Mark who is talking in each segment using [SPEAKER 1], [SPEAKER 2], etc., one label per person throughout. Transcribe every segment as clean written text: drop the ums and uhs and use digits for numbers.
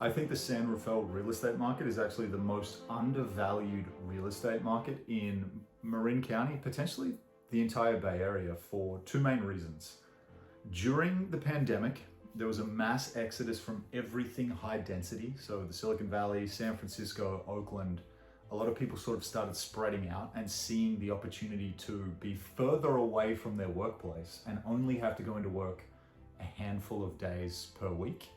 [SPEAKER 1] I think the San Rafael real estate market is actually the most undervalued real estate market in Marin County, potentially the entire Bay Area, for two main reasons. During the pandemic, there was a mass exodus from everything high density. So the Silicon Valley, San Francisco, Oakland, a lot of people sort of started spreading out and seeing the opportunity to be further away from their workplace and only have to go into work a handful of days per week.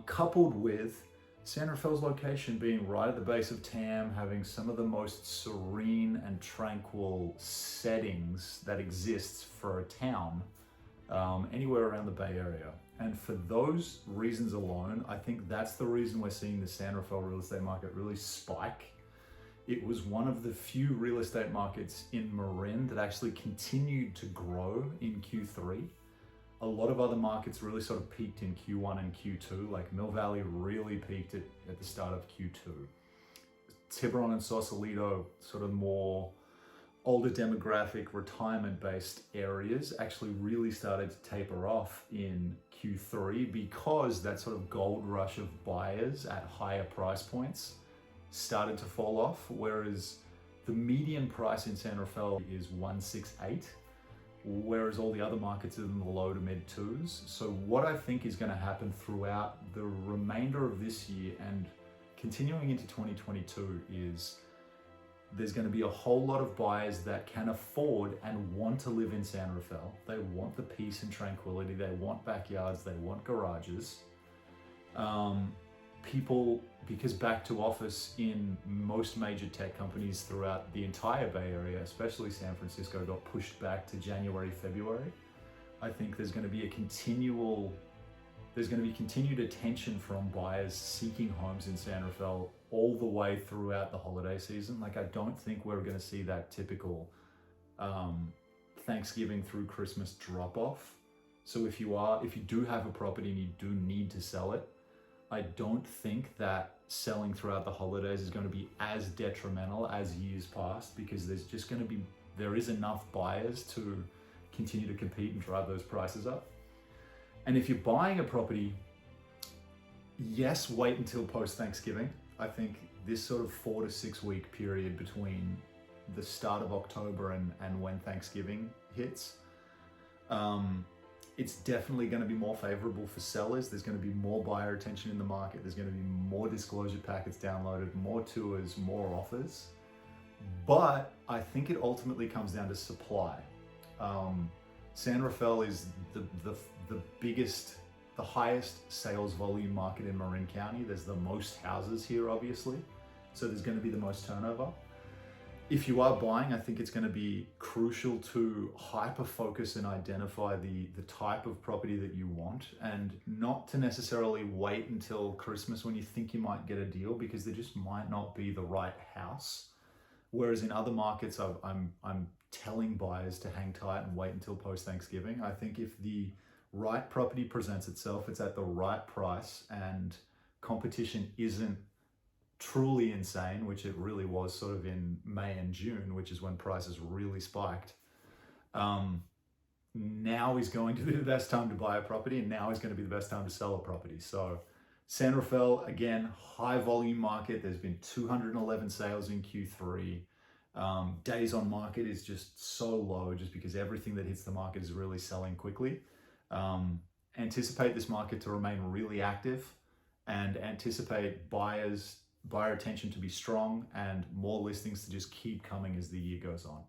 [SPEAKER 1] Coupled with San Rafael's location being right at the base of TAM, having some of the most serene and tranquil settings that exists for a town anywhere around the Bay Area. And for those reasons alone, I think that's the reason we're seeing the San Rafael real estate market really spike. It was one of the few real estate markets in Marin that actually continued to grow in Q3. A lot of other markets really sort of peaked in Q1 and Q2, like Mill Valley really peaked at the start of Q2. Tiburon and Sausalito, sort of more older demographic, retirement-based areas, actually really started to taper off in Q3 because that sort of gold rush of buyers at higher price points started to fall off, whereas the median price in San Rafael is 168. Whereas all the other markets are in the low to mid twos. So what I think is going to happen throughout the remainder of this year and continuing into 2022 is there's going to be a whole lot of buyers that can afford and want to live in San Rafael. They want the peace and tranquility. They want backyards. They want garages. People, because back to office in most major tech companies throughout the entire Bay Area, especially San Francisco, got pushed back to January, February. I think there's going to be continued attention from buyers seeking homes in San Rafael all the way throughout the holiday season. Like, I don't think we're going to see that typical Thanksgiving through Christmas drop off. So if you do have a property and you do need to sell it, I don't think that selling throughout the holidays is going to be as detrimental as years past, because there is enough buyers to continue to compete and drive those prices up. And if you're buying a property, yes, wait until post-Thanksgiving. I think this sort of 4 to 6 week period between the start of October and when Thanksgiving hits, it's definitely going to be more favorable for sellers. There's going to be more buyer attention in the market. There's going to be more disclosure packets downloaded, more tours, more offers. But I think it ultimately comes down to supply. San Rafael is the biggest, the highest sales volume market in Marin County. There's the most houses here, obviously. So there's going to be the most turnover. If you are buying, I think it's going to be crucial to hyper-focus and identify the type of property that you want, and not to necessarily wait until Christmas when you think you might get a deal, because there just might not be the right house. Whereas in other markets, I'm telling buyers to hang tight and wait until post-Thanksgiving. I think if the right property presents itself, it's at the right price, and competition isn't truly insane, which it really was sort of in May and June, which is when prices really spiked. Now is going to be the best time to buy a property, and now is going to be the best time to sell a property. So San Rafael, again, high volume market. There's been 211 sales in Q3. Days on market is just so low, just because everything that hits the market is really selling quickly. Anticipate this market to remain really active, and anticipate buyer attention to be strong, and more listings to just keep coming as the year goes on.